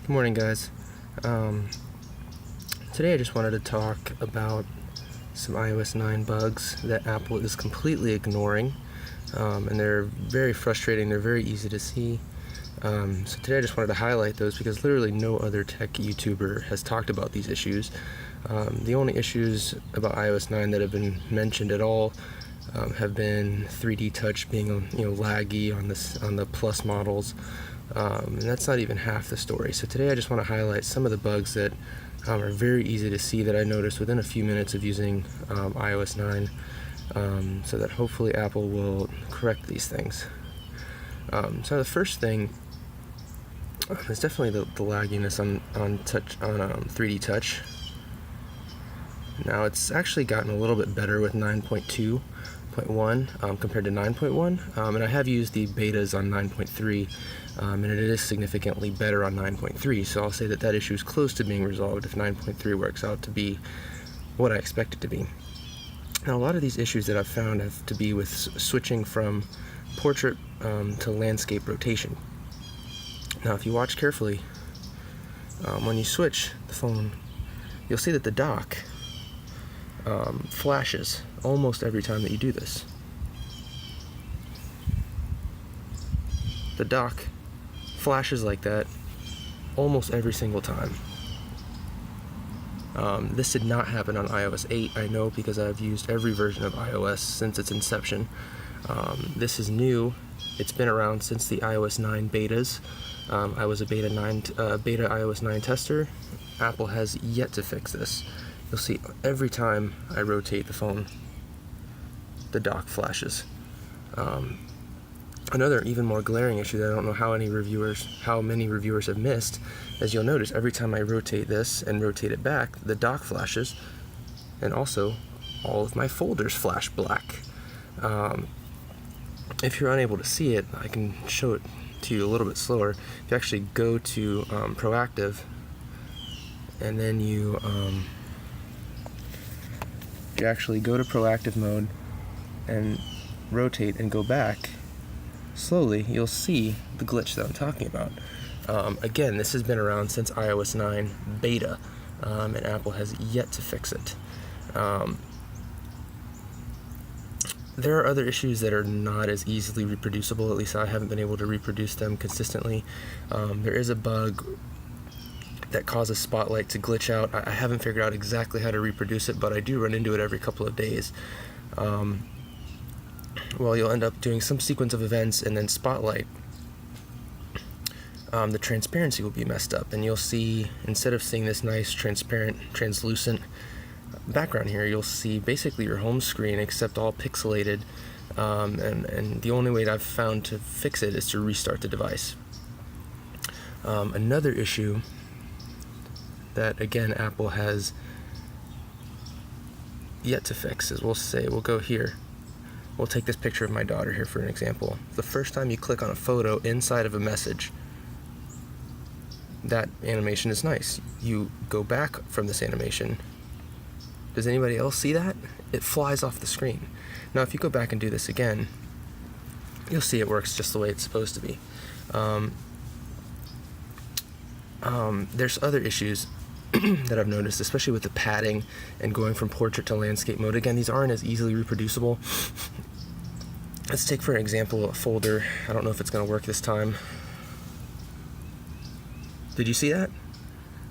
Good morning, guys. Today I just wanted to talk about some iOS 9 bugs that Apple is completely ignoring, and they're very frustrating. They're very easy to see. So today I just wanted to highlight those because literally no other tech YouTuber has talked about these issues. The only issues about iOS 9 that have been mentioned at all have been 3D Touch being laggy on the Plus models. And that's not even half the story. So today I just want to highlight some of the bugs that are very easy to see that I noticed within a few minutes of using iOS 9, so that hopefully Apple will correct these things. So the first thing is definitely the lagginess on 3D Touch. Now it's actually gotten a little bit better with 9.2.1 compared to 9.1, and I have used the betas on 9.3, and it is significantly better on 9.3, so I'll say that issue is close to being resolved if 9.3 works out to be what I expect it to be. Now a lot of these issues that I've found have to be with switching from portrait to landscape rotation. Now if you watch carefully, when you switch the phone, you'll see that the dock flashes almost every time that you do this. The dock flashes like that almost every single time. This did not happen on iOS 8, I know, because I've used every version of iOS since its inception. This is new. It's been around since the iOS 9 betas. I was a beta iOS 9 tester. Apple has yet to fix this. You'll see every time I rotate the phone, the dock flashes. Another even more glaring issue that I don't know how many reviewers have missed, is you'll notice every time I rotate this and rotate it back, the dock flashes, and also all of my folders flash black. If you're unable to see it, I can show it to you a little bit slower. If you actually go to proactive, and then you actually go to proactive mode and rotate and go back slowly, you'll see the glitch that I'm talking about. Again, this has been around since iOS 9 beta, and Apple has yet to fix it. There are other issues that are not as easily reproducible, at least I haven't been able to reproduce them consistently. There is a bug that causes Spotlight to glitch out. I haven't figured out exactly how to reproduce it, but I do run into it every couple of days. Well, you'll end up doing some sequence of events, and then Spotlight, the transparency will be messed up, and you'll see, instead of seeing this nice transparent, translucent background here, you'll see basically your home screen except all pixelated, and the only way that I've found to fix it is to restart the device. Another issue that, again, Apple has yet to fix is, we'll go here. We'll take this picture of my daughter here for an example. The first time you click on a photo inside of a message, that animation is nice. You go back from this animation. Does anybody else see that? It flies off the screen. Now if you go back and do this again, you'll see it works just the way it's supposed to be. There's other issues that I've noticed, especially with the padding and going from portrait to landscape mode. Again, these aren't as easily reproducible. Let's take for an example a folder. I don't know if it's going to work this time. Did you see that?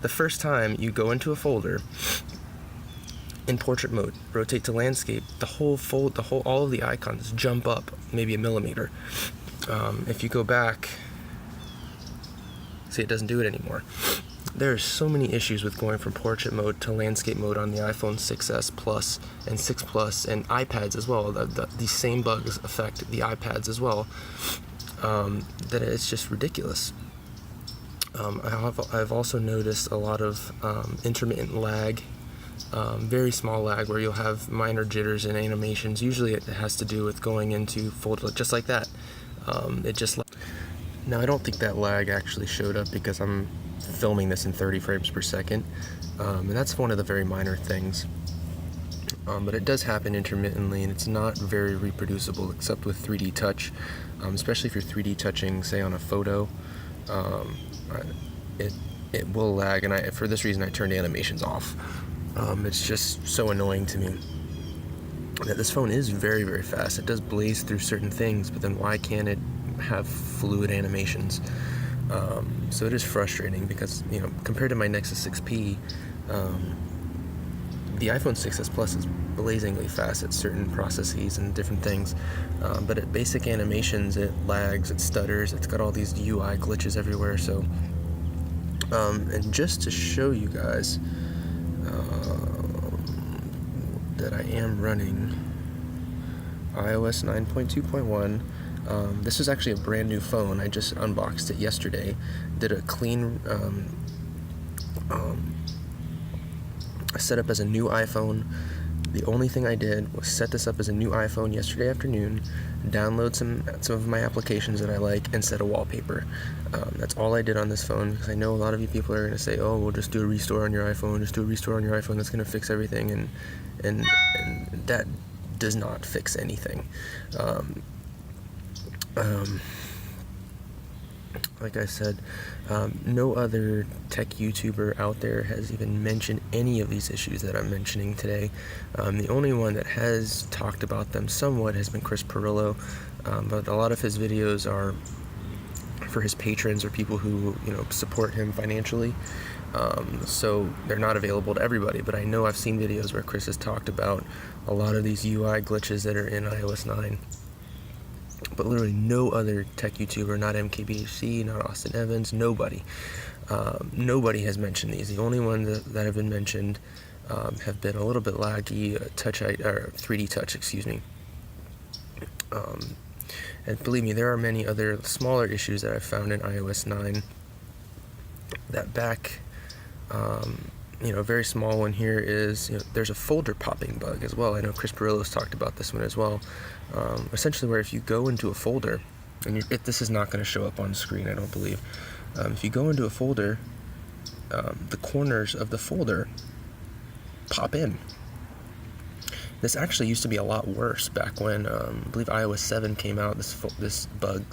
The first time you go into a folder in portrait mode, rotate to landscape, all of the icons jump up maybe a millimeter. If you go back, see, it doesn't do it anymore. There are so many issues with going from portrait mode to landscape mode on the iPhone 6s Plus and 6 Plus and iPads as well. These same bugs affect the iPads as well. That it's just ridiculous. I've also noticed a lot of intermittent lag, very small lag, where you'll have minor jitters in animations. Usually it has to do with going into folder, just like that. Now I don't think that lag actually showed up because I'm filming this in 30 frames per second, and that's one of the very minor things, but it does happen intermittently, and it's not very reproducible except with 3D touch, especially if you're 3D touching, say, on a photo. it will lag, and for this reason I turned animations off. It's just so annoying to me that this phone is very, very fast. It does blaze through certain things, but then why can't it have fluid animations? So it is frustrating because, compared to my Nexus 6P, the iPhone 6s Plus is blazingly fast at certain processes and different things, but at basic animations it lags, it stutters, it's got all these UI glitches everywhere. So and just to show you guys that I am running iOS 9.2.1. This is actually a brand new phone. I just unboxed it yesterday, did a clean set up as a new iPhone. The only thing I did was set this up as a new iPhone yesterday afternoon, download some of my applications that I like, and set a wallpaper. That's all I did on this phone, because I know a lot of you people are going to say, oh, we'll just do a restore on your iPhone, that's going to fix everything, and that does not fix anything. Like I said, no other tech YouTuber out there has even mentioned any of these issues that I'm mentioning today. The only one that has talked about them somewhat has been Chris Pirillo, but a lot of his videos are for his patrons or people who support him financially. So they're not available to everybody, but I know I've seen videos where Chris has talked about a lot of these UI glitches that are in iOS 9. But literally no other tech YouTuber, not MKBHD, not Austin Evans, nobody has mentioned these. The only ones that have been mentioned have been a little bit laggy, 3D Touch, excuse me. And believe me, there are many other smaller issues that I've found in iOS 9. That back, a very small one here is, there's a folder popping bug as well. I know Chris Pirillo's talked about this one as well. Essentially where if you go into a folder, and this is not going to show up on screen, I don't believe. If you go into a folder, the corners of the folder pop in. This actually used to be a lot worse back when, I believe iOS 7 came out. This bug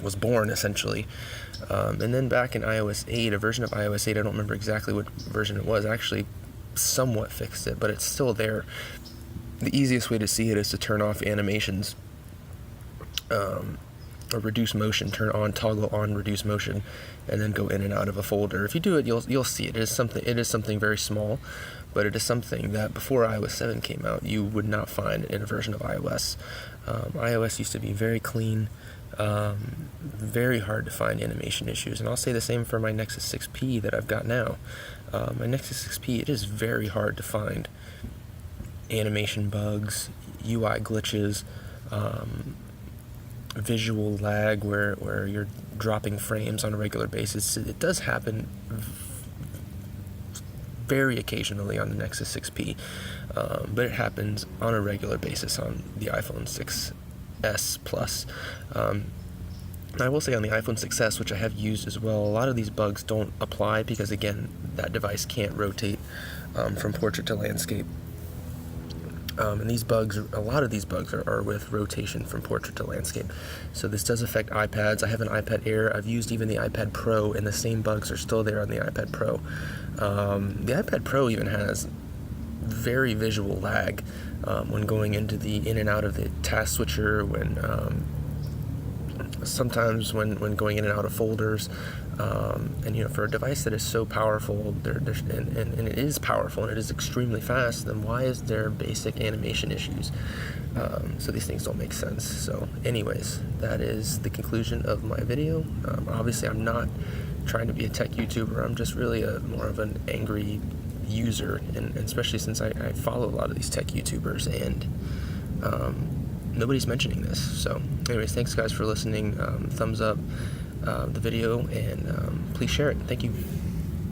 was born, essentially. And then back in iOS 8, a version of iOS 8, I don't remember exactly what version it was, actually somewhat fixed it, but it's still there. The easiest way to see it is to turn off animations, or reduce motion, toggle on reduce motion, and then go in and out of a folder. If you do it, you'll see it. It is something very small, but it is something that before iOS 7 came out, you would not find in a version of iOS. iOS used to be very clean, very hard to find animation issues, and I'll say the same for my Nexus 6P that I've got now. My Nexus 6P, it is very hard to find animation bugs, UI glitches, visual lag where you're dropping frames on a regular basis. It does happen very occasionally on the Nexus 6P, but it happens on a regular basis on the iPhone 6s Plus. I will say on the iPhone 6s, which I have used as well, a lot of these bugs don't apply because, again, that device can't rotate from portrait to landscape. And a lot of these bugs are with rotation from portrait to landscape. So this does affect iPads. I have an iPad Air. I've used even the iPad Pro, and the same bugs are still there on the iPad Pro. The iPad Pro even has very visual lag when going into in and out of the task switcher, sometimes when going in and out of folders. And for a device that is so powerful, and it is powerful and it is extremely fast, then why is there basic animation issues? So these things don't make sense. So anyways, that is the conclusion of my video. Obviously I'm not trying to be a tech YouTuber. I'm just really more of an angry user, and especially since I follow a lot of these tech YouTubers, and nobody's mentioning this. So anyways, thanks guys for listening. Thumbs up the video, and please share it. Thank you.